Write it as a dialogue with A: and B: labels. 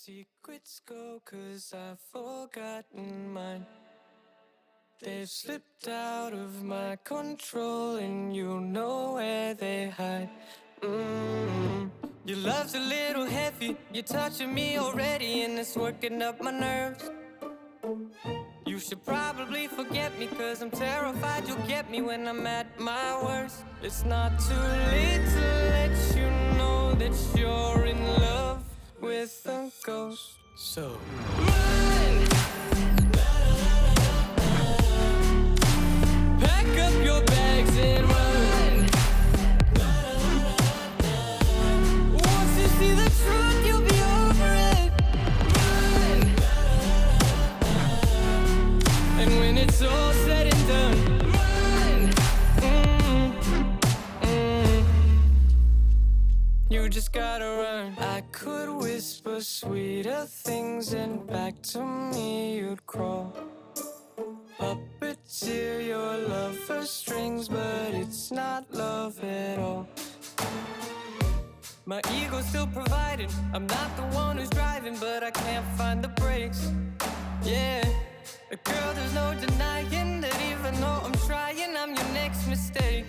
A: secrets go? 'Cause I've forgotten mine. They've slipped out of my control, and you know where they hide. Your love's a little heavy, you're touching me already, and it's working up my nerves. You should probably forget me, 'cause I'm terrified you'll get me when I'm at my worst. It's not too late to let you know that you're in love with a ghost. So run! Pack up your bags and run. Once you see the truth, you'll be over it. Run! And when it's all said and done, run. You just gotta run. I could whisper sweeter things, and back to me you'd crawl. Puppeteer your love for strings, but it's not love at all. My ego's still providing, I'm not the one who's driving, but I can't find the brakes. Yeah, girl, there's no denying that even though I'm trying, I'm your next mistake.